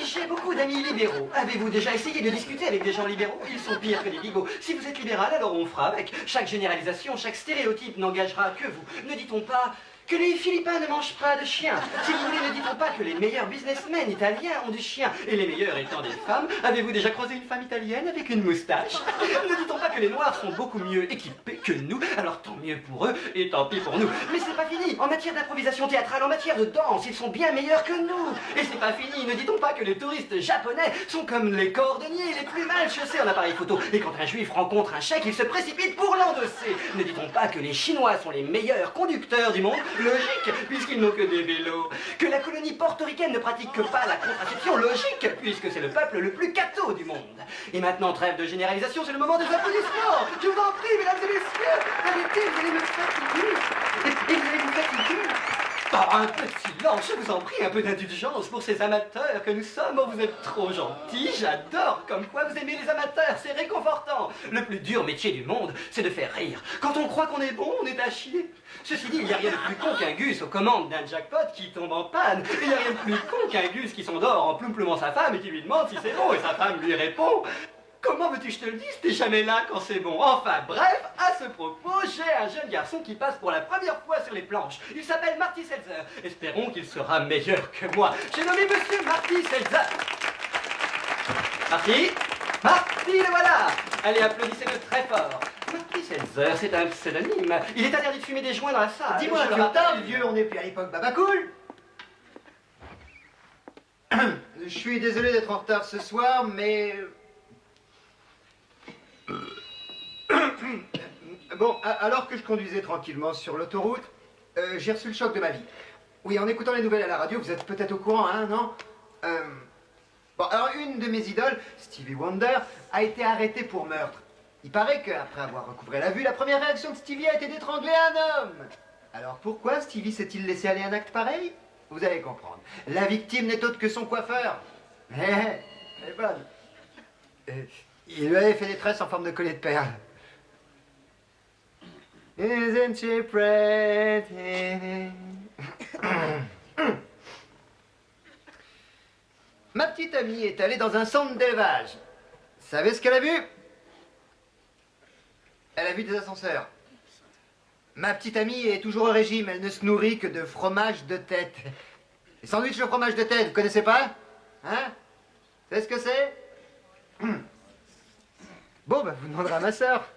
j'ai beaucoup d'amis libéraux. Avez-vous déjà essayé de discuter avec des gens libéraux? Ils sont pires que des bigots. Si vous êtes libéral, alors on fera avec. Chaque généralisation, chaque stéréotype n'engagera que vous. Ne dit-on pas que les Philippins ne mangent pas de chiens? Si vous voulez, ne dit-on pas que les meilleurs businessmen italiens ont du chien, et les meilleurs étant des femmes? Avez-vous déjà croisé une femme italienne avec une moustache? Ne dit-on pas que les Noirs sont beaucoup mieux équipés que nous? Alors tant mieux pour eux, et tant pis pour nous. Mais c'est pas fini. En matière d'improvisation théâtrale, en matière de danse, ils sont bien meilleurs que nous. Et c'est pas fini. Ne dit-on pas que les touristes japonais sont comme les cordonniers les plus mal chaussés en appareil photo? Et quand un juif rencontre un chèque, il se précipite pour l'endosser. Ne dit-on pas que les Chinois sont les meilleurs conducteurs du monde? Logique, puisqu'ils n'ont que des vélos. Que la colonie portoricaine ne pratique que pas la contraception? Logique, puisque c'est le peuple le plus catho du monde. Et maintenant, trêve de généralisation, c'est le moment des applaudissements. Je vous en prie, mesdames et messieurs. Arrêtez, vous allez me fatiguer. Et vous allez me fatiguer. Oh, un peu de silence, je vous en prie, un peu d'indulgence pour ces amateurs que nous sommes. Oh, vous êtes trop gentils, j'adore. Comme quoi vous aimez les amateurs, c'est réconfortant. Le plus dur métier du monde, c'est de faire rire. Quand on croit qu'on est bon, on est à chier. Ceci dit, il n'y a rien de plus con qu'un gus aux commandes d'un jackpot qui tombe en panne. Il n'y a rien de plus con qu'un gus qui s'endort en ploum-ploumant sa femme et qui lui demande si c'est bon et sa femme lui répond: comment veux-tu que je te le dise? T'es jamais là quand c'est bon. Enfin bref, à ce propos, j'ai un jeune garçon qui passe pour la première fois sur les planches. Il s'appelle Marty Seltzer. Espérons qu'il sera meilleur que moi. J'ai nommé monsieur Marty Seltzer. Marty, le voilà. Allez, applaudissez-le très fort. Marty Seltzer, c'est un pseudonyme. Il est interdit de fumer des joints dans la salle. Dis-moi, Je le Clotal, rappelle. vieux, on n'est plus à l'époque Babacool. Je suis désolé d'être en retard ce soir, mais... Bon, alors que je conduisais tranquillement sur l'autoroute, j'ai reçu le choc de ma vie. Oui, en écoutant les nouvelles à la radio, vous êtes peut-être au courant, hein, non? Bon, alors une de mes idoles, Stevie Wonder, a été arrêtée pour meurtre. Il paraît qu'après avoir recouvré la vue, la première réaction de Stevie a été d'étrangler un homme. Alors pourquoi Stevie s'est-il laissé aller un acte pareil? Vous allez comprendre. La victime n'est autre que son coiffeur. Elle est bonne. Il lui avait fait des tresses en forme de collier de perles. Isn't she pretty? Ma petite amie est allée dans un centre d'élevage. Savez ce qu'elle a vu? Elle a vu des ascenseurs. Ma petite amie est toujours au régime, elle ne se nourrit que de fromage de tête. Les sandwichs au fromage de tête, vous connaissez pas? Hein? Vous savez ce que c'est? Bon, bah, vous demanderez à ma sœur.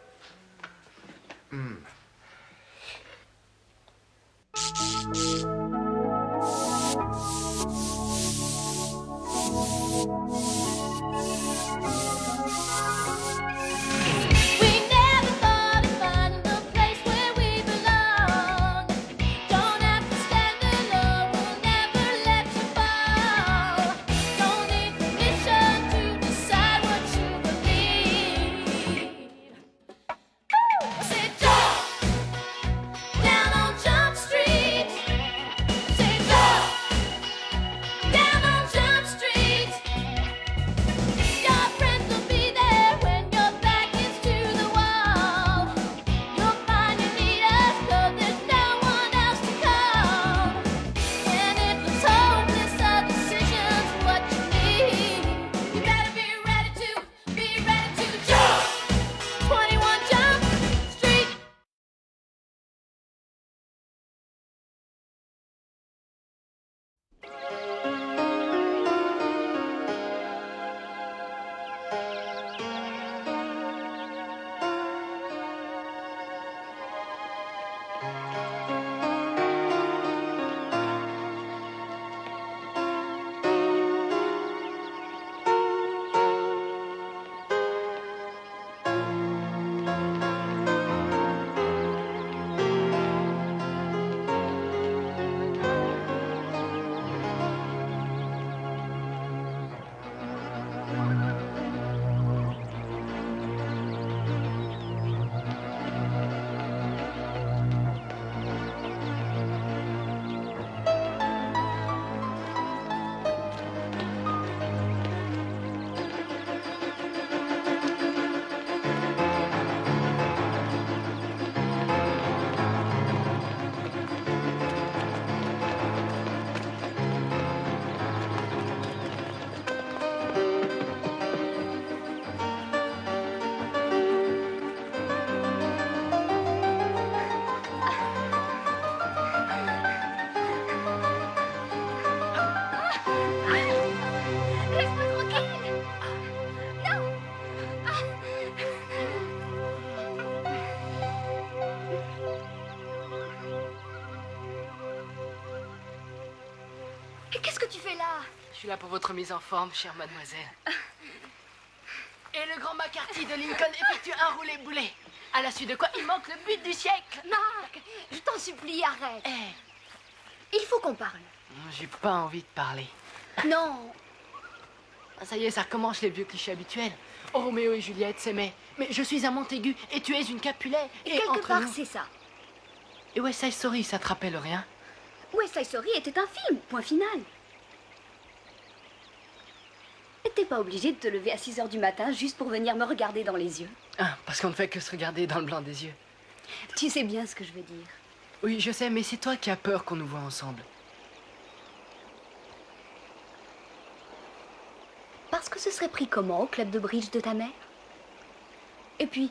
Qu'est-ce que tu fais là? Je suis là pour votre mise en forme, chère mademoiselle. Et le grand McCarthy de Lincoln effectue un roulé-boulet. À la suite de quoi il manque le but du siècle. Marc, je t'en supplie, arrête. Eh, Il faut qu'on parle. j'ai pas envie de parler. Non. Ça y est, ça recommence les vieux clichés habituels. Oh, Roméo et Juliette s'aimaient. Mais je suis un Montaigu et tu es une Capulet. Et quelque entre part, nous... c'est ça. Et West Side Story, ça te rappelle rien? West Side Story était un film, point final. Et t'es pas obligé de te lever à 6 h du matin juste pour venir me regarder dans les yeux. Ah, parce qu'on ne fait que se regarder dans le blanc des yeux. Tu sais bien ce que je veux dire. Oui, je sais, mais c'est toi qui as peur qu'on nous voit ensemble. Parce que ce serait pris comment au club de bridge de ta mère? Et puis,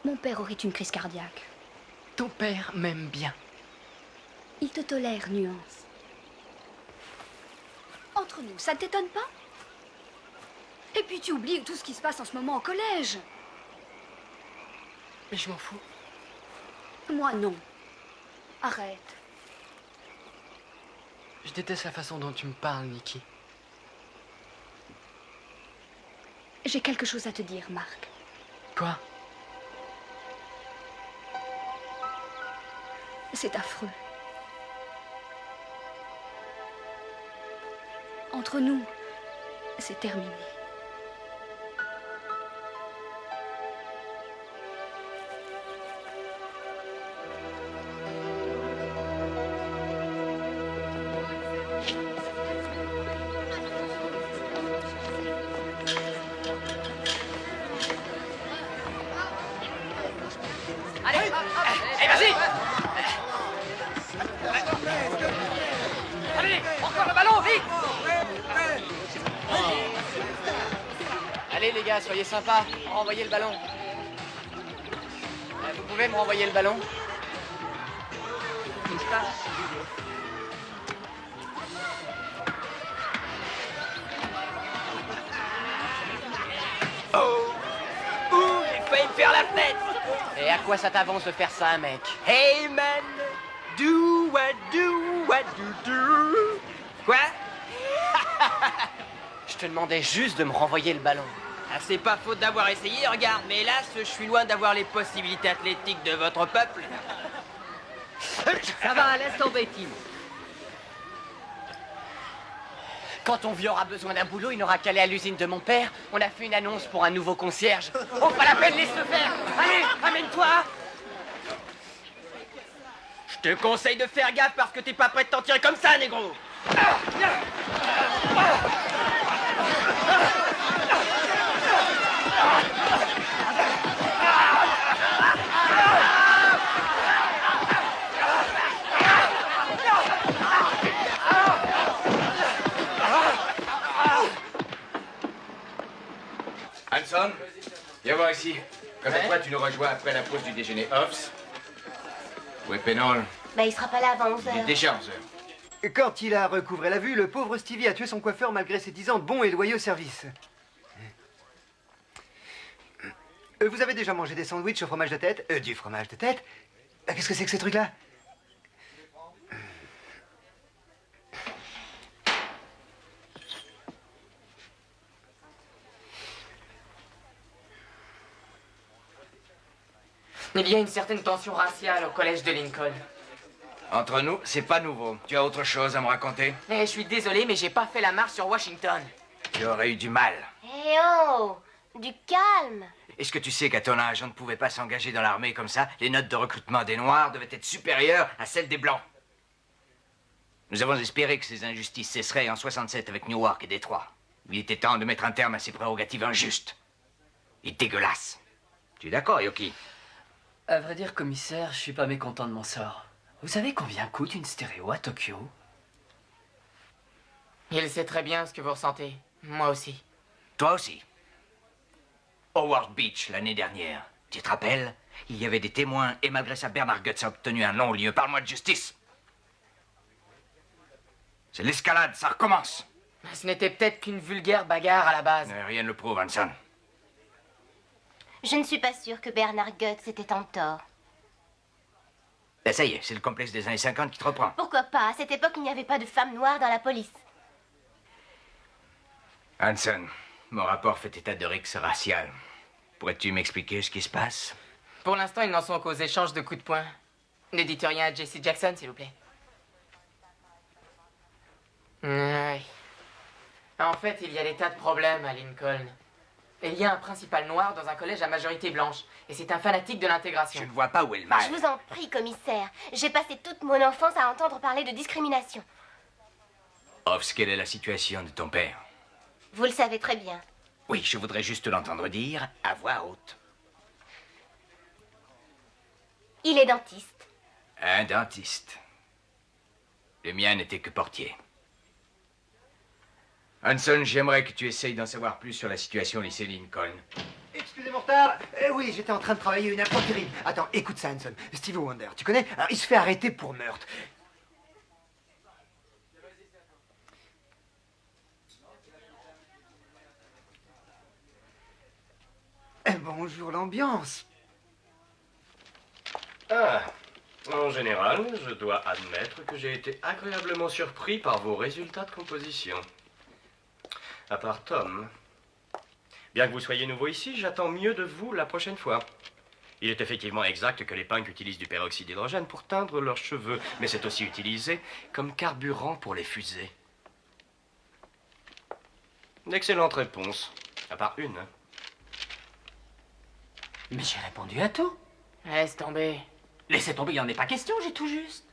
mon père aurait une crise cardiaque. Ton père m'aime bien. Il te tolère, nuance. Entre nous, ça ne t'étonne pas? Et puis tu oublies tout ce qui se passe en ce moment au collège. Mais je m'en fous. Moi, non. Arrête. Je déteste la façon dont tu me parles, Nikki. J'ai quelque chose à te dire, Marc. Quoi? C'est affreux. Entre nous, c'est terminé. Allez, vas-y! Allez, encore le ballon, vite! Allez les gars, soyez sympas, renvoyez le ballon. Vous pouvez me renvoyer le ballon? J'ai failli me faire la fenêtre. Et à quoi ça t'avance de faire ça, mec? Hey man, do what do do. Quoi? Je te demandais juste de me renvoyer le ballon. Ah, c'est pas faute d'avoir essayé, regarde, mais hélas, je suis loin d'avoir les possibilités athlétiques de votre peuple. Ça va, laisse tomber, Tim. Quand ton vieux aura besoin d'un boulot, il n'aura qu'à aller à l'usine de mon père. On a fait une annonce pour un nouveau concierge. Oh, pas la peine, laisse-le faire. Allez, amène-toi. Je te conseille de faire gaffe parce que t'es pas prêt de t'en tirer comme ça, négro. Hanson, viens voir ici. Quant à toi, tu nous rejoins après la pause du déjeuner Hobbs. Où est Pennell? Bah, il sera pas là avant 11 Il est h. déjà 11h. Quand il a recouvré la vue, le pauvre Stevie a tué son coiffeur malgré ses 10 ans de bons et loyaux services. Vous avez déjà mangé des sandwichs au fromage de tête? Du fromage de tête? Qu'est-ce que c'est que ce truc-là? Il y a une certaine tension raciale au collège de Lincoln. Entre nous, c'est pas nouveau. Tu as autre chose à me raconter? Eh, je suis désolé, mais j'ai pas fait la marche sur Washington. Tu aurais eu du mal. Eh oh, du calme. Est-ce que tu sais qu'à ton âge, on ne pouvait pas s'engager dans l'armée comme ça? Les notes de recrutement des Noirs devaient être supérieures à celles des Blancs. Nous avons espéré que ces injustices cesseraient en 67 avec Newark et Détroit. Il était temps de mettre un terme à ces prérogatives injustes et dégueulasses. Tu es d'accord, Yoki? À vrai dire, commissaire, je suis pas mécontent de mon sort. Vous savez combien coûte une stéréo à Tokyo? Il sait très bien ce que vous ressentez. Moi aussi. Toi aussi. Howard Beach, l'année dernière. Tu te rappelles? Il y avait des témoins et malgré ça, Bernard Goetz a obtenu un non-lieu. Parle-moi de justice. C'est l'escalade, ça recommence. Ce n'était peut-être qu'une vulgaire bagarre à la base. Rien ne le prouve, Hanson. Je ne suis pas sûre que Bernard Goetz était en tort. Ben ça y est, c'est le complexe des années 50 qui te reprend. Pourquoi pas? À cette époque, il n'y avait pas de femmes noires dans la police. Hanson, mon rapport fait état de rixe raciale. Pourrais-tu m'expliquer ce qui se passe? Pour l'instant, ils n'en sont qu'aux échanges de coups de poing. Ne dites rien à Jesse Jackson, s'il vous plaît. Oui. En fait, il y a des tas de problèmes à Lincoln. Il y a un principal noir dans un collège à majorité blanche. Et c'est un fanatique de l'intégration. Je ne vois pas où est le mal. Je vous en prie, commissaire. J'ai passé toute mon enfance à entendre parler de discrimination. Hobbs, quelle est la situation de ton père? Vous le savez très bien. Oui, je voudrais juste l'entendre dire à voix haute. Il est dentiste. Un dentiste. Le mien n'était que portier. Hanson, j'aimerais que tu essayes d'en savoir plus sur la situation au lycée Lincoln. Excusez mon retard. Oui, j'étais en train de travailler une impro terrible. Attends, écoute ça, Hanson. Stevie Wonder, tu connais? Alors, il se fait arrêter pour meurtre. Bonjour l'ambiance. Ah, en général, je dois admettre que j'ai été agréablement surpris par vos résultats de composition. À part Tom. Bien que vous soyez nouveau ici, j'attends mieux de vous la prochaine fois. Il est effectivement exact que les punks utilisent du peroxyde d'hydrogène pour teindre leurs cheveux, mais c'est aussi utilisé comme carburant pour les fusées. D'excellentes réponses, à part une. Mais j'ai répondu à tout. Laisse tomber. Laissez tomber, il n'y en est pas question, j'ai tout juste.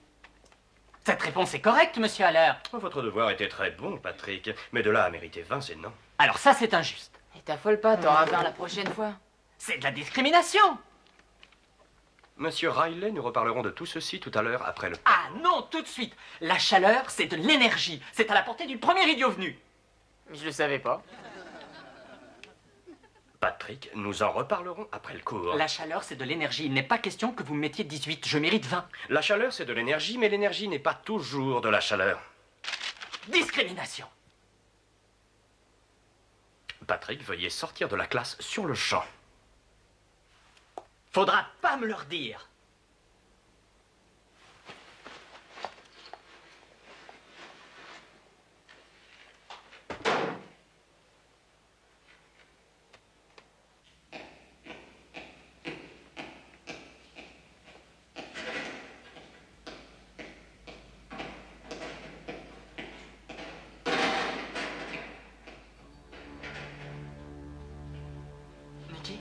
Cette réponse est correcte, monsieur Haller. Votre devoir était très bon, Patrick, mais de là à mériter 20, c'est non. Alors ça, c'est injuste. Et t'affole pas, t'auras 20 la prochaine fois. C'est de la discrimination. Monsieur Riley, nous reparlerons de tout ceci tout à l'heure après le... Ah non, tout de suite. La chaleur, c'est de l'énergie. C'est à la portée du premier idiot venu. Je le savais pas. Patrick, nous en reparlerons après le cours. La chaleur, c'est de l'énergie. Il n'est pas question que vous me mettiez 18. Je mérite 20. La chaleur, c'est de l'énergie, mais l'énergie n'est pas toujours de la chaleur. Discrimination. Patrick, veuillez sortir de la classe sur le champ. Faudra pas me leur dire. Nicky?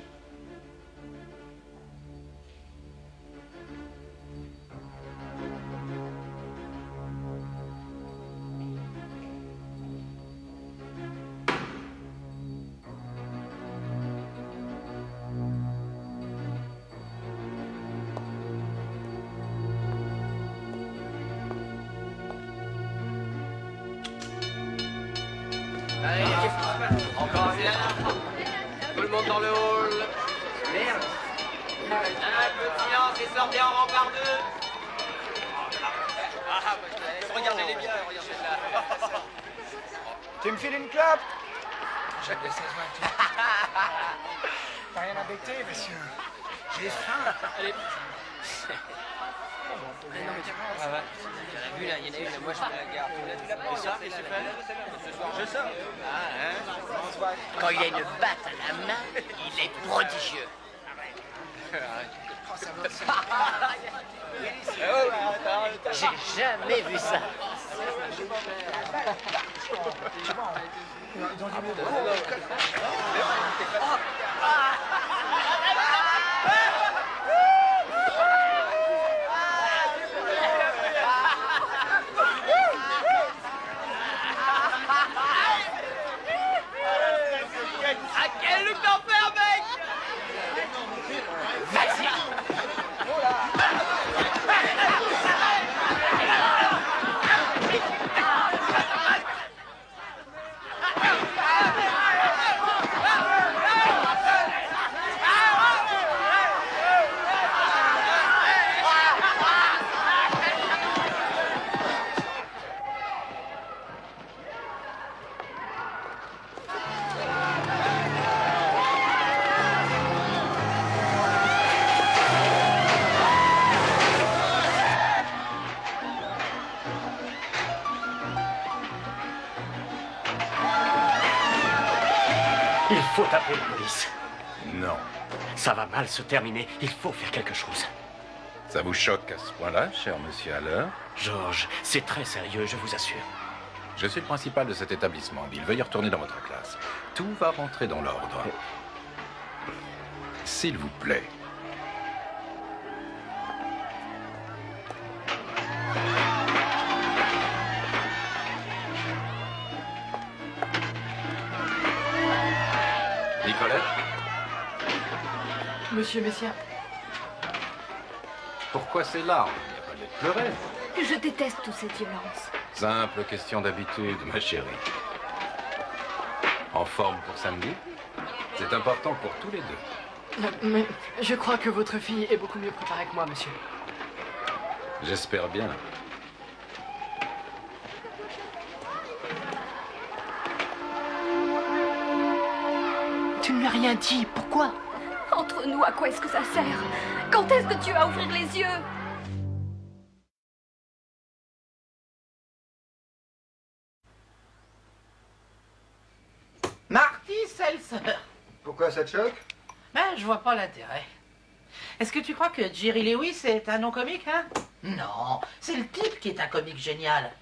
Allez, qu'est-ce qui se passe? Encore un bien. Tout le monde dans le hall. Merde. Un peu de silence et sortez en rang par deux. Ah, bah, regardez-les bien, regardez-la. Tu me files une clope? Chaque de 16 mois. T'as rien embêté, monsieur. J'ai faim. Allez. Non, mais ah ouais. J'en ai vu là, il y en a une, moi je me la garde. Tu l'as vu ce soir, je sors. Ah, hein. Quand il a une batte à la main, il est prodigieux. J'ai jamais vu ça. Ah, quel look d'enfer, mec! Vas-y. Il faut appeler la police. Non. Ça va mal se terminer. Il faut faire quelque chose. Ça vous choque à ce point-là, cher monsieur Haller? George, c'est très sérieux, je vous assure. Je suis le principal de cet établissement, Bill. Veuillez retourner dans votre classe. Tout va rentrer dans l'ordre. S'il vous plaît. Nicolette? Monsieur Messia. Pourquoi ces larmes? Il n'y a pas lieu de pleurer. Je déteste toute cette violence. Simple question d'habitude, ma chérie. En forme pour samedi? C'est important pour tous les deux. Mais je crois que votre fille est beaucoup mieux préparée que moi, monsieur. J'espère bien. Tu ne lui as rien dit, pourquoi? Entre nous, à quoi est-ce que ça sert? Quand est-ce que tu vas ouvrir les yeux? Marty Seltzer. Pourquoi ça te choque? Ben, je vois pas l'intérêt. Est-ce que tu crois que Jerry Lewis est un nom comique, hein? Non, c'est le type qui est un comique génial.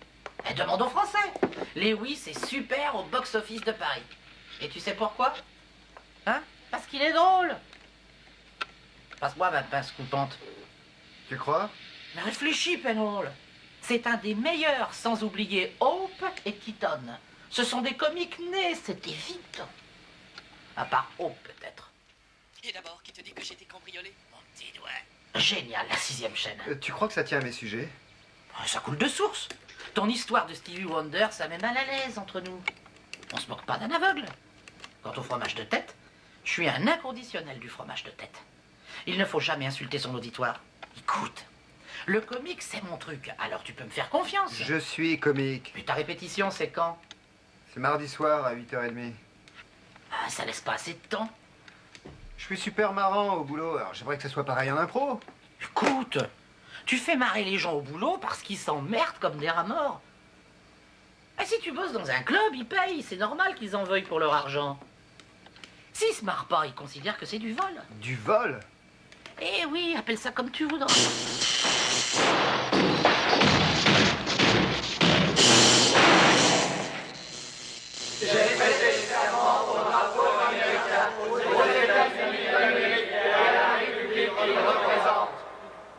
Ben, demande aux Français. Lewis est super au box-office de Paris. Et tu sais pourquoi? Hein? Parce qu'il est drôle. Passe-moi ma pince coupante. Tu crois? Mais réfléchis, Penhall. C'est un des meilleurs, sans oublier Hope et Keaton. Ce sont des comiques nés, c'est évident. À part Hope, peut-être. Et d'abord, qui te dit que j'ai été cambriolé? Mon petit doigt. Génial, la 6e chaîne. Tu crois que ça tient à mes sujets? Ça coule de source. Ton histoire de Stevie Wonder, ça met mal à l'aise entre nous. On se moque pas d'un aveugle. Quant au fromage de tête, je suis un inconditionnel du fromage de tête. Il ne faut jamais insulter son auditoire. Écoute, le comique, c'est mon truc, alors tu peux me faire confiance. Je suis comique. Mais ta répétition, c'est quand? C'est mardi soir à 8h30. Ah, ça laisse pas assez de temps. Je suis super marrant au boulot, alors j'aimerais que ça soit pareil en impro. Écoute, tu fais marrer les gens au boulot parce qu'ils s'emmerdent comme des rats morts. Ah, si tu bosses dans un club, ils payent, c'est normal qu'ils en veuillent pour leur argent. S'ils se marrent pas, ils considèrent que c'est du vol. Du vol? Eh oui, appelle ça comme tu voudras. J'ai prêté serment au drapeau américain, aux États-Unis d'Amérique et à la République qu'il représente.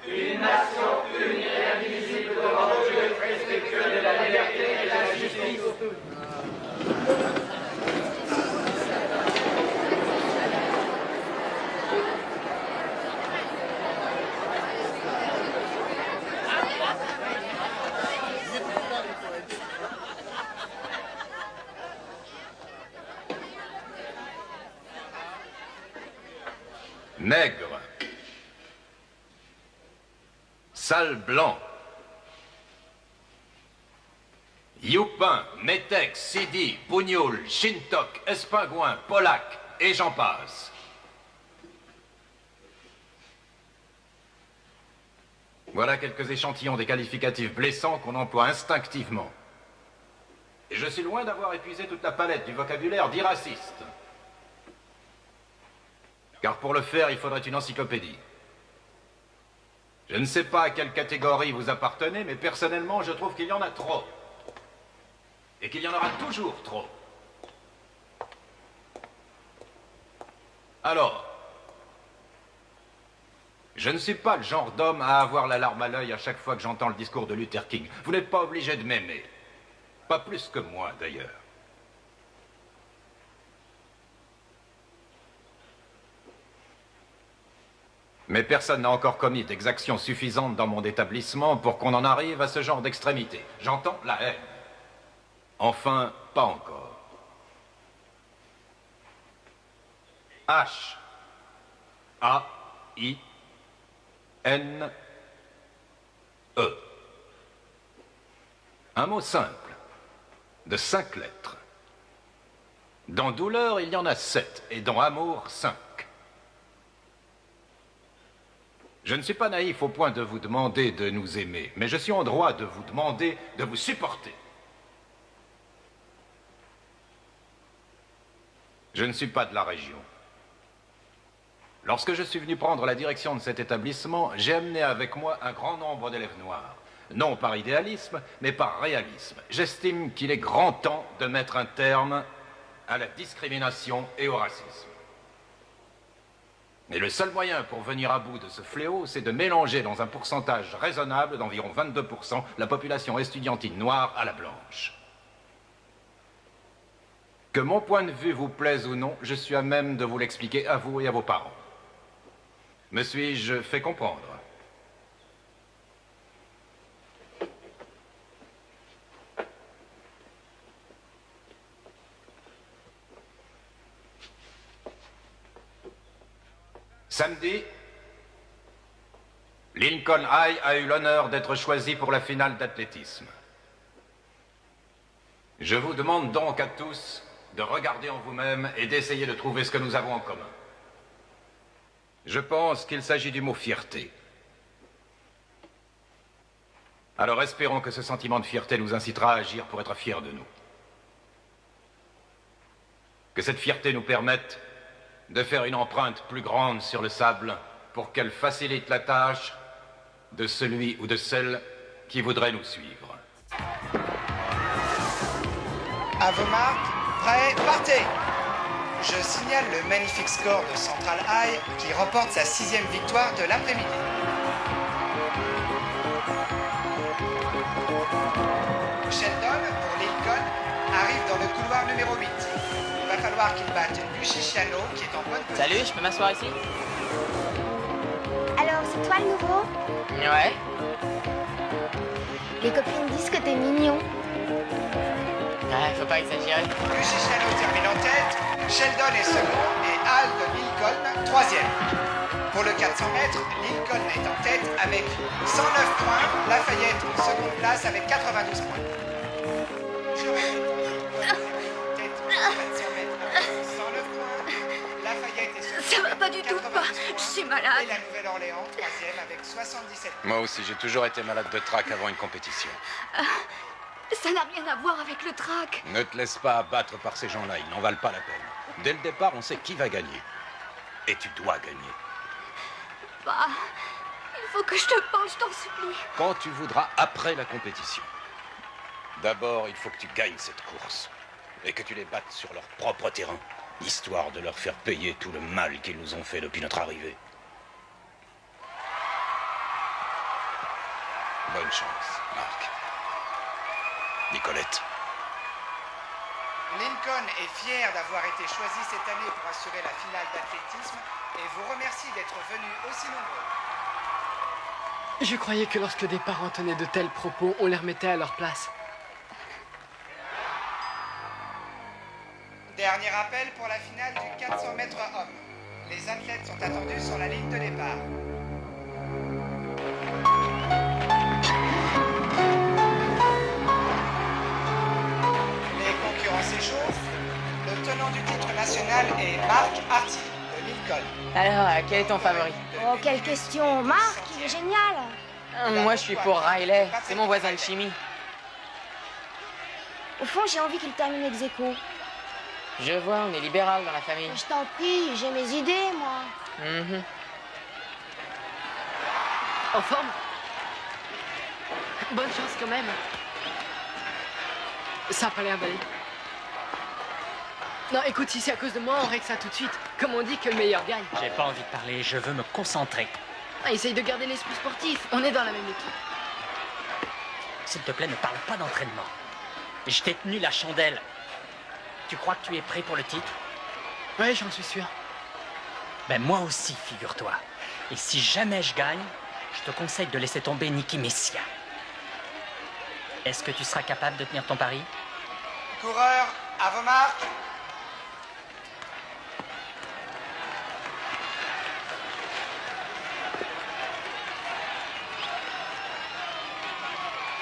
Une nation unie et indivisible devant Dieu, respectueuse de la liberté et de la justice. Nègre. Sale blanc. Youpin, Métèque, Sidi, Bougnoul, Shintok, Espingouin, Polac, et j'en passe. Voilà quelques échantillons des qualificatifs blessants qu'on emploie instinctivement. Et je suis loin d'avoir épuisé toute la palette du vocabulaire dit raciste. Car pour le faire, il faudrait une encyclopédie. Je ne sais pas à quelle catégorie vous appartenez, mais personnellement, je trouve qu'il y en a trop. Et qu'il y en aura toujours trop. Alors, je ne suis pas le genre d'homme à avoir la larme à l'œil à chaque fois que j'entends le discours de Luther King. Vous n'êtes pas obligé de m'aimer. Pas plus que moi, d'ailleurs. Mais personne n'a encore commis d'exactions suffisantes dans mon établissement pour qu'on en arrive à ce genre d'extrémité. J'entends la haine. Enfin, pas encore. H. A. I. N. E. Un mot simple, de 5 lettres. Dans douleur, il y en a 7, et dans amour, 5. Je ne suis pas naïf au point de vous demander de nous aimer, mais je suis en droit de vous demander de vous supporter. Je ne suis pas de la région. Lorsque je suis venu prendre la direction de cet établissement, j'ai amené avec moi un grand nombre d'élèves noirs. Non par idéalisme, mais par réalisme. J'estime qu'il est grand temps de mettre un terme à la discrimination et au racisme. Et le seul moyen pour venir à bout de ce fléau, c'est de mélanger dans un pourcentage raisonnable d'environ 22% la population estudiantine noire à la blanche. Que mon point de vue vous plaise ou non, je suis à même de vous l'expliquer à vous et à vos parents. Me suis-je fait comprendre? Samedi, Lincoln High a eu l'honneur d'être choisi pour la finale d'athlétisme. Je vous demande donc à tous de regarder en vous-même et d'essayer de trouver ce que nous avons en commun. Je pense qu'il s'agit du mot fierté. Alors espérons que ce sentiment de fierté nous incitera à agir pour être fiers de nous. Que cette fierté nous permette de faire une empreinte plus grande sur le sable pour qu'elle facilite la tâche de celui ou de celle qui voudrait nous suivre. À vos marques, prêts, partez! Je signale le magnifique score de Central High qui remporte sa 6e victoire de l'après-midi. Sheldon, pour Lincoln, arrive dans le couloir numéro 8. Il va falloir qu'il batte Luciano qui est en bonne position. Salut, je peux m'asseoir ici? Alors, c'est toi le nouveau? Ouais. Les copines disent que t'es mignon. Ouais, faut pas exagérer. Luciano termine en tête, Sheldon est second et Al de Lincoln troisième. Pour le 400 mètres, Lincoln est en tête avec 109 points, Lafayette en seconde place avec 92 points. Je répète, Lincoln est en tête pour le 400 mètres avec 109 points, Lafayette est second. Ça va pas du tout, pas. Je suis malade. Et la Nouvelle-Orléans troisième avec 77 points. Moi aussi, j'ai toujours été malade de trac avant une compétition. Ça n'a rien à voir avec le trac. Ne te laisse pas abattre par ces gens-là, ils n'en valent pas la peine. Dès le départ, on sait qui va gagner. Et tu dois gagner. Bah, il faut que je te parle, je t'en supplie. Quand tu voudras après la compétition. D'abord, il faut que tu gagnes cette course. Et que tu les battes sur leur propre terrain. Histoire de leur faire payer tout le mal qu'ils nous ont fait depuis notre arrivée. Bonne chance, Marc. Nicolette. Lincoln est fier d'avoir été choisi cette année pour assurer la finale d'athlétisme et vous remercie d'être venus aussi nombreux. Je croyais que lorsque des parents tenaient de tels propos, on les remettait à leur place. Dernier appel pour la finale du 400 mètres hommes. Les athlètes sont attendus sur la ligne de départ. Les concurrents s'échauffent. Le tenant du titre national est Marc Harty de Lincoln. Alors, quel est ton favori? Oh, quelle question. Marc, il est génial. Moi, je suis pour Riley. C'est mon voisin de chimie. Au fond, j'ai envie qu'il termine ex aequo. Je vois, on est libéral dans la famille. Je t'en prie, j'ai mes idées, moi. En forme? Bonne chance quand même. Ça a pas l'air d'aller. Non, écoute, si c'est à cause de moi, on règle ça tout de suite. Comme on dit que le meilleur gagne. J'ai pas envie de parler, je veux me concentrer. Ah, essaye de garder l'esprit sportif. On est dans la même équipe. S'il te plaît, ne parle pas d'entraînement. Je t'ai tenu la chandelle. Tu crois que tu es prêt pour le titre? Ouais, j'en suis sûr. Ben moi aussi, figure-toi. Et si jamais je gagne, je te conseille de laisser tomber Nicky Messia. Est-ce que tu seras capable de tenir ton pari? Coureurs, à vos marques.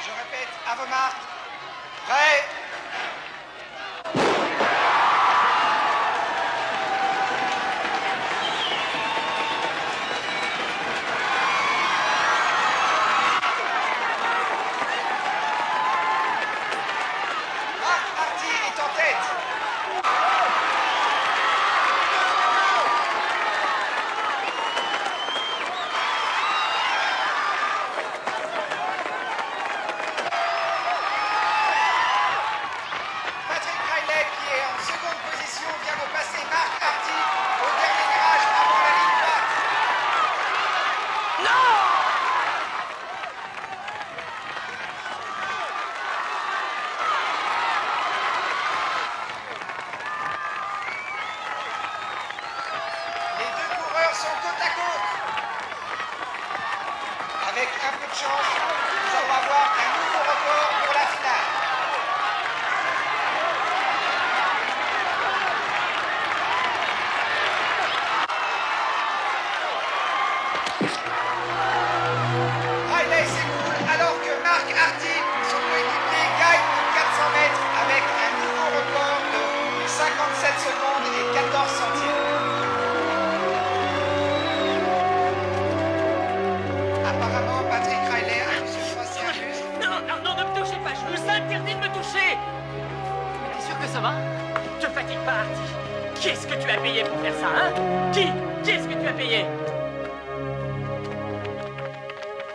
Je répète, à vos marques. Prêt? faut passer Marc Hardy au dernier virage avant la ligne droite. Les deux coureurs sont côte à côte. Avec un peu de chance, nous allons avoir un nouveau record pour la finale. Riley s'écoule alors que Marc Hardy, son coéquipier, gagne le 400 mètres avec un nouveau record de 57 secondes et 14 centièmes. Apparemment, Patrick Riley a reçu une fois sérieuse. Non, ne me touchez pas, je vous interdis de me toucher. Mais t'es sûr que ça va? Te fatigue pas, Hardy. Qui est-ce que tu as payé pour faire ça, hein? Qui est-ce que tu as payé?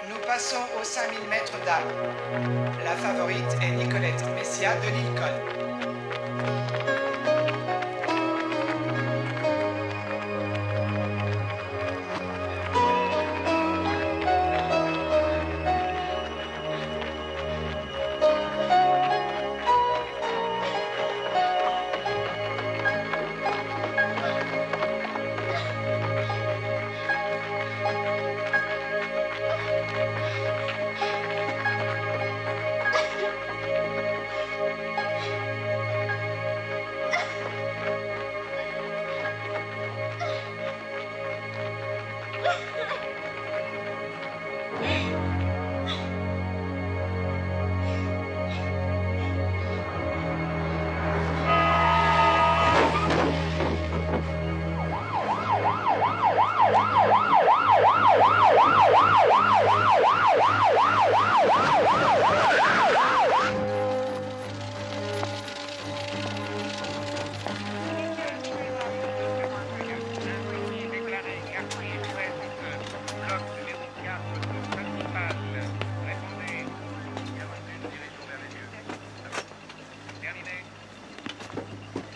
Nous passons aux 5000 mètres dames. La favorite est Nicolette Messia de Lincoln.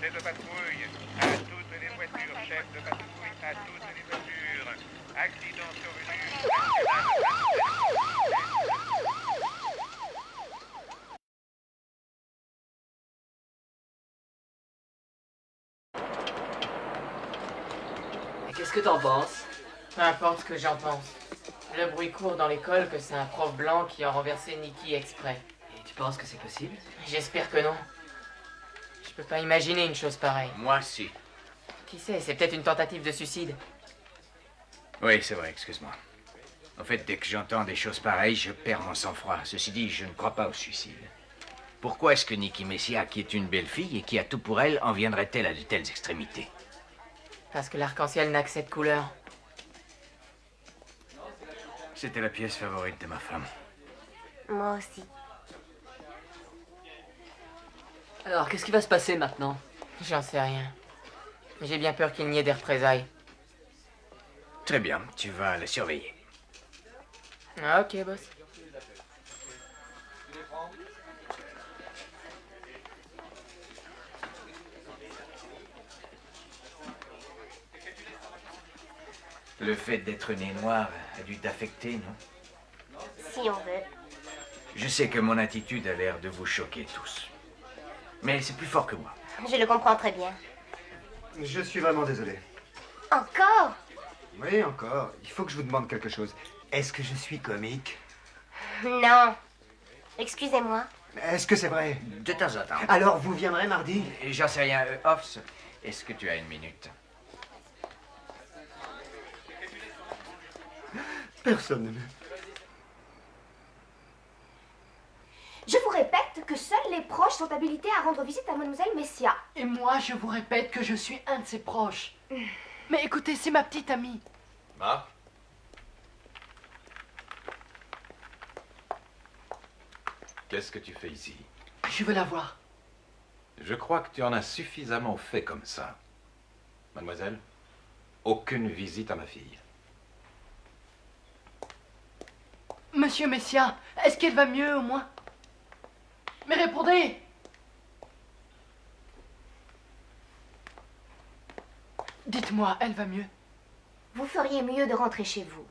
Chef de patrouille, à toutes les voitures, chef de patrouille, à toutes les voitures. Accident survenu. Et qu'est-ce que t'en penses? Peu importe ce que j'en pense. Le bruit court dans l'école que c'est un prof blanc qui a renversé Nikki exprès. Et tu penses que c'est possible? J'espère que non. Je peux pas imaginer une chose pareille. Moi, si. Qui sait, c'est peut-être une tentative de suicide. Oui, c'est vrai, excuse-moi. En fait, dès que j'entends des choses pareilles, je perds mon sang-froid. Ceci dit, je ne crois pas au suicide. Pourquoi est-ce que Nikki Messia, qui est une belle fille et qui a tout pour elle, en viendrait-elle à de telles extrémités? Parce que l'arc-en-ciel n'a que cette couleur. C'était la pièce favorite de ma femme. Moi aussi. Alors, qu'est-ce qui va se passer maintenant? J'en sais rien. J'ai bien peur qu'il n'y ait des représailles. Très bien, tu vas la surveiller. Ah, ok, boss. Le fait d'être né noir a dû t'affecter, non? Si on veut. Je sais que mon attitude a l'air de vous choquer tous. Mais c'est plus fort que moi. Je le comprends très bien. Je suis vraiment désolé. Encore? Oui, encore. Il faut que je vous demande quelque chose. Est-ce que je suis comique? Non. Excusez-moi. Est-ce que c'est vrai? De temps en temps. Alors, vous viendrez mardi? J'en sais rien. Hoffs, est-ce que tu as une minute? Personne ne me... Je vous répète que seuls les proches sont habilités à rendre visite à mademoiselle Messia. Et moi, je vous répète que je suis un de ses proches. Mais écoutez, c'est ma petite amie. Marc? Qu'est-ce que tu fais ici? Je veux la voir. Je crois que tu en as suffisamment fait comme ça. Mademoiselle, aucune visite à ma fille. Monsieur Messia, est-ce qu'elle va mieux au moins? Mais répondez! Dites-moi, elle va mieux? Vous feriez mieux de rentrer chez vous.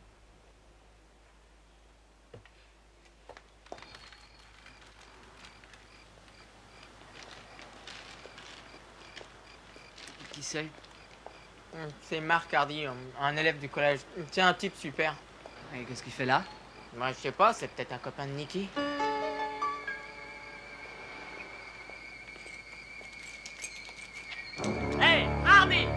Qui c'est? C'est Marc Hardy, un élève du collège. C'est un type super. Et qu'est-ce qu'il fait là? Moi, je sais pas, c'est peut-être un copain de Nicky. Hey, Hardy!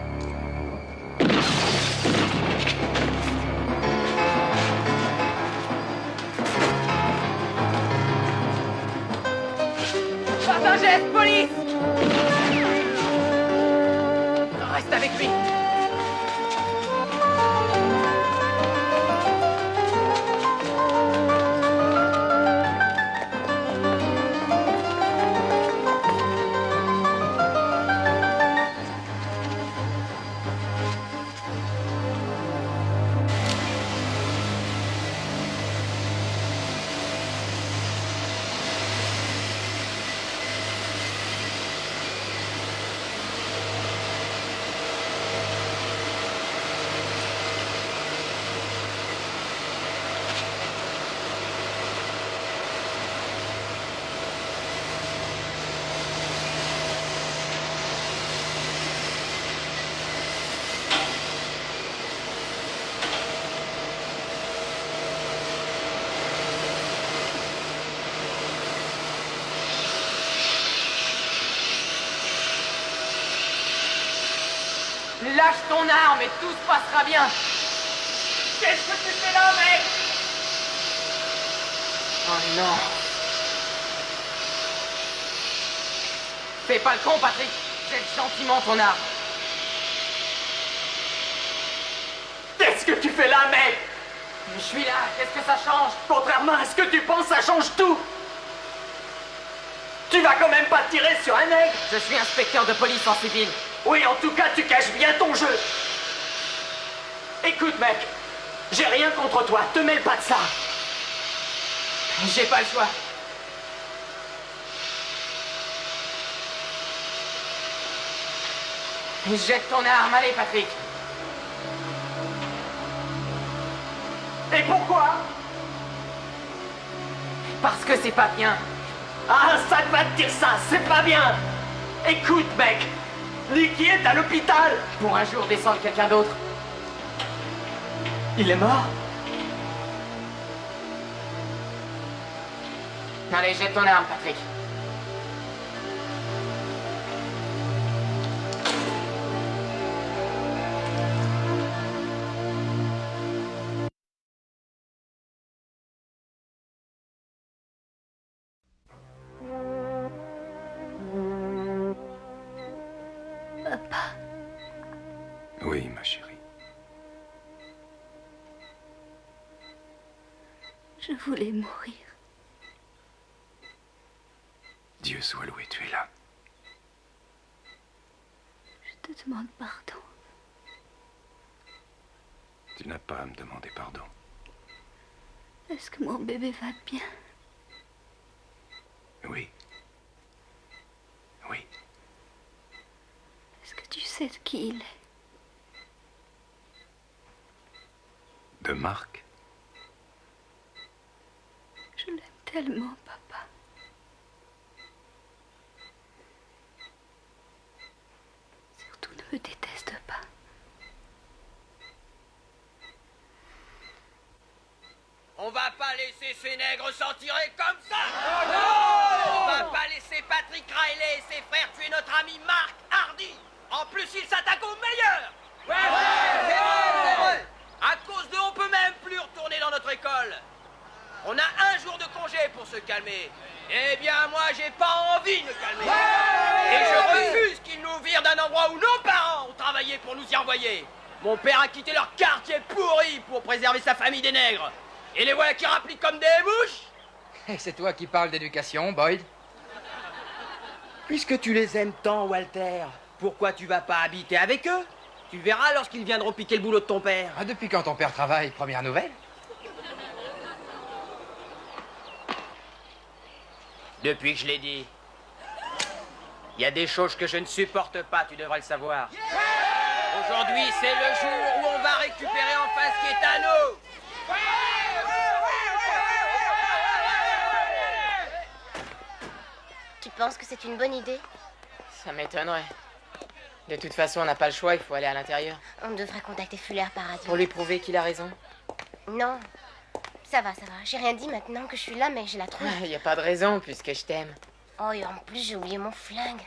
Pas un geste, police! Reste avec lui. Lâche ton arme et tout se passera bien. Qu'est-ce que tu fais là, mec? Oh non. Fais pas le con, Patrick. Jette gentiment ton arme. Qu'est-ce que tu fais là, mec? Je suis là, qu'est-ce que ça change? Contrairement à ce que tu penses, ça change tout. Tu vas quand même pas tirer sur un nègre. Je suis inspecteur de police en civil. Oui, en tout cas, tu caches bien ton jeu. Écoute, mec, j'ai rien contre toi, te mêle pas de ça. J'ai pas le choix. Jette ton arme, allez, Patrick. Et pourquoi? Parce que c'est pas bien. Ah, ça va te dire ça, c'est pas bien. Écoute, mec, Nicky est à l'hôpital. Pour un jour descendre quelqu'un d'autre. Il est mort? Allez, jette ton arme, Patrick. Papa, Oui, ma chérie. je voulais mourir. Dieu soit loué, tu es là. Je te demande pardon. Tu n'as pas à me demander pardon. Est-ce que mon bébé va bien? Oui. Oui. Est-ce que tu sais de qui il est? De Marc. Je l'aime tellement, papa. Surtout ne me déteste pas. On va pas laisser ces nègres s'en tirer comme ça. On va pas laisser Patrick Riley et ses frères tuer notre ami Marc Hardy. En plus, ils s'attaquent aux meilleurs. Ouais, c'est vrai. À cause d'eux, on peut même plus retourner dans notre école. On a un jour de congé pour se calmer. Eh bien, moi, j'ai pas envie de me calmer. Et je refuse qu'ils nous virent d'un endroit où nos parents ont travaillé pour nous y envoyer. Mon père a quitté leur quartier pourri pour préserver sa famille des nègres. Et les voilà qui rappliquent comme des mouches. Et c'est toi qui parles d'éducation, Boyd? Puisque tu les aimes tant, Walter, pourquoi tu vas pas habiter avec eux? Tu verras lorsqu'ils viendront piquer le boulot de ton père. Ah, depuis quand ton père travaille? Première nouvelle? Depuis que je l'ai dit. Il y a des choses que je ne supporte pas, tu devrais le savoir. Aujourd'hui, c'est le jour où on va récupérer enfin ce qui est à nous. Tu penses que c'est une bonne idée? Ça m'étonnerait. De toute façon, on n'a pas le choix, il faut aller à l'intérieur. On devrait contacter Fuller par radio. Pour lui prouver qu'il a raison. Non. Ça va, ça va. J'ai rien dit maintenant que je suis là, mais j'ai la trouille. Il n'y a pas de raison, puisque je t'aime. Oh, et en plus, j'ai oublié mon flingue.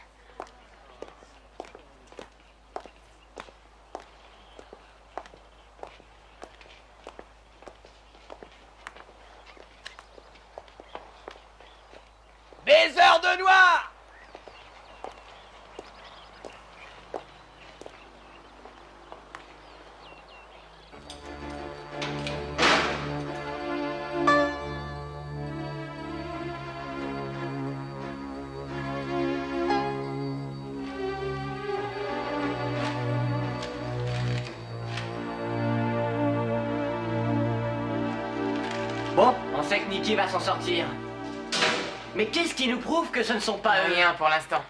Baiser de noir! Bon, on sait que Nicky va s'en sortir. Mais qu'est-ce qui nous prouve que ce ne sont pas eux? Rien pour l'instant.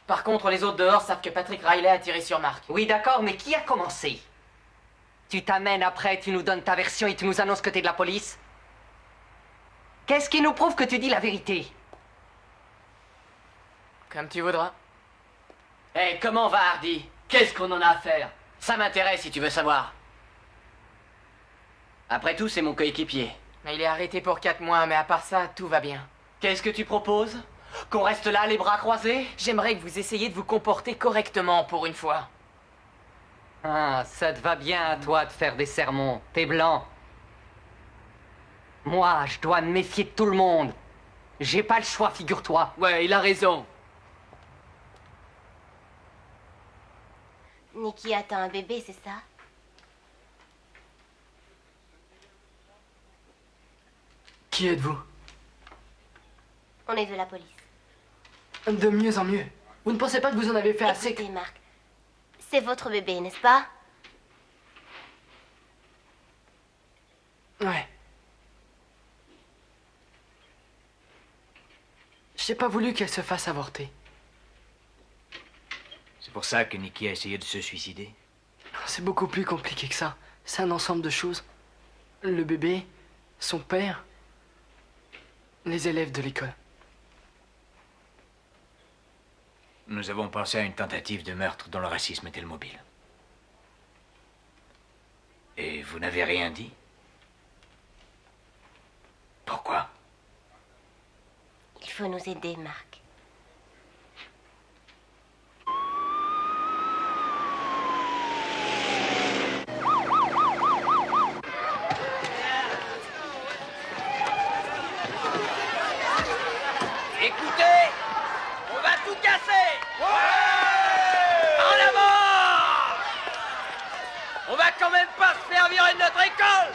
Par contre, les autres dehors savent que Patrick Riley a tiré sur Mark. Oui, d'accord, mais qui a commencé? Tu t'amènes après, tu nous donnes ta version et tu nous annonces que t'es de la police? Qu'est-ce qui nous prouve que tu dis la vérité? Comme tu voudras. Eh, comment va Hardy? Qu'est-ce qu'on en a à faire? Ça m'intéresse si tu veux savoir. Après tout, c'est mon coéquipier. Il est arrêté pour 4 mois, mais à part ça, tout va bien. Qu'est-ce que tu proposes? Qu'on reste là, les bras croisés? J'aimerais que vous essayiez de vous comporter correctement pour une fois. Ah, ça te va bien à toi de faire des sermons. T'es blanc. Moi, je dois me méfier de tout le monde. J'ai pas le choix, figure-toi. Ouais, il a raison. Nicky attend un bébé, c'est ça? Qui êtes-vous? On est de la police. De mieux en mieux. Vous ne pensez pas que vous en avez fait assez? Écoutez, Marc, c'est votre bébé, n'est-ce pas? Ouais. J'ai pas voulu qu'elle se fasse avorter. C'est pour ça que Nicky a essayé de se suicider. C'est beaucoup plus compliqué que ça. C'est un ensemble de choses. Le bébé, son père, les élèves de l'école. Nous avons pensé à une tentative de meurtre dont le racisme était le mobile. Et vous n'avez rien dit? Pourquoi? Il faut nous aider, Marc. Écoutez, on va tout casser. En avant! On va quand même pas se faire virer de notre école.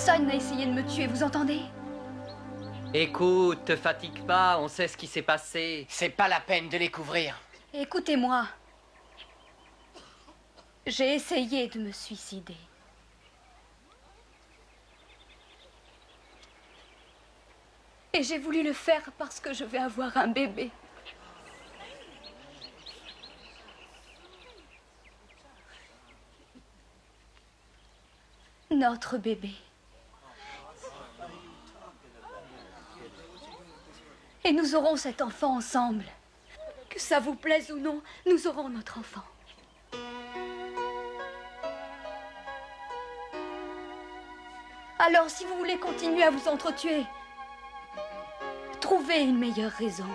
Personne n'a essayé de me tuer, vous entendez? Écoute, te fatigue pas, on sait ce qui s'est passé. C'est pas la peine de les couvrir. Écoutez-moi. J'ai essayé de me suicider. Et j'ai voulu le faire parce que je vais avoir un bébé. Notre bébé. Et nous aurons cet enfant ensemble. Que ça vous plaise ou non, nous aurons notre enfant. Alors, si vous voulez continuer à vous entretuer, trouvez une meilleure raison.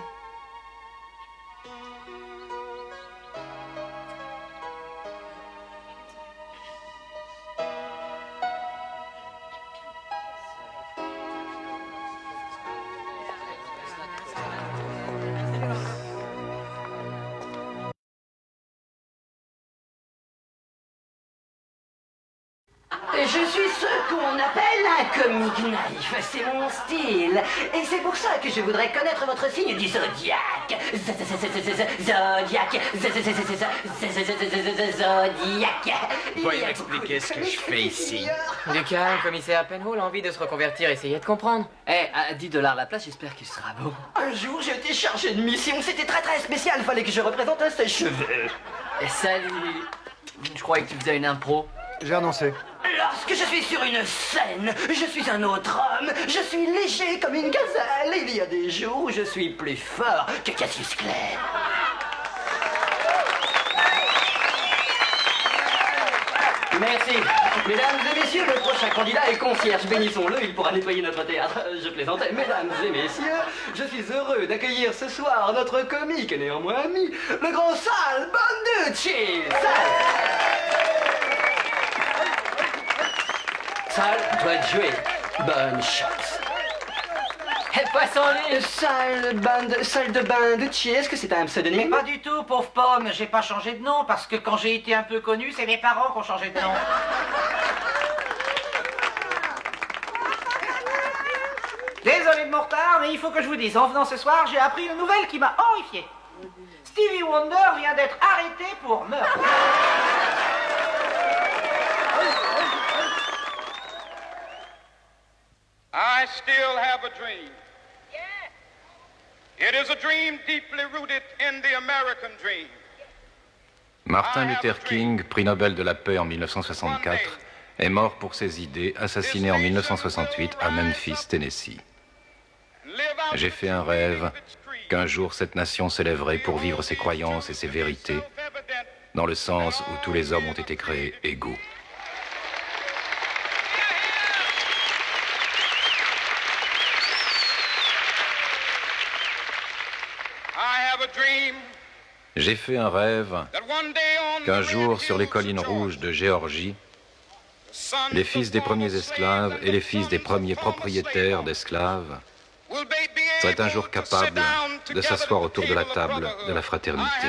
Je suis ce qu'on appelle un comique naïf, c'est mon style. Et c'est pour ça que je voudrais connaître votre signe du zodiaque. Zodiaque. Pourriez m'expliquer ce que je fais ici? Du calme, commissaire Penhall a envie de se reconvertir, essayez de comprendre. Eh, à 10 $ la place, j'espère qu'il sera beau. Un jour, j'ai été chargé de mission, c'était très très spécial, fallait que je représente un sèche-cheveux. Salut. Je croyais que tu faisais une impro. J'ai renoncé. Lorsque je suis sur une scène, je suis un autre homme, je suis léger comme une gazelle. Il y a des jours où je suis plus fort que Cassius Clay. Merci. Mesdames et messieurs, le prochain candidat est concierge. Bénissons-le, il pourra nettoyer notre théâtre. Je plaisantais. Mesdames et messieurs, je suis heureux d'accueillir ce soir notre comique et néanmoins ami, le grand Sal Bonducci. Sal doit jouer. Bonne chance. Poisson-lit. Salle de Bonducci, est-ce que c'est un pseudonyme? Mais pas du tout, pauvre pomme. J'ai pas changé de nom parce que quand j'ai été un peu connu, c'est mes parents qui ont changé de nom. Désolé de mon retard, mais il faut que je vous dise, en venant ce soir, j'ai appris une nouvelle qui m'a horrifié. Stevie Wonder vient d'être arrêté pour meurtre. I still have a dream. It is a dream deeply rooted in the American dream. Martin Luther King, prix Nobel de la paix en 1964, est mort pour ses idées, assassiné en 1968 à Memphis, Tennessee. J'ai fait un rêve qu'un jour cette nation s'élèverait pour vivre ses croyances et ses vérités, dans le sens où tous les hommes ont été créés égaux. J'ai fait un rêve qu'un jour, sur les collines rouges de Géorgie, les fils des premiers esclaves et les fils des premiers propriétaires d'esclaves seraient un jour capables de s'asseoir autour de la table de la fraternité.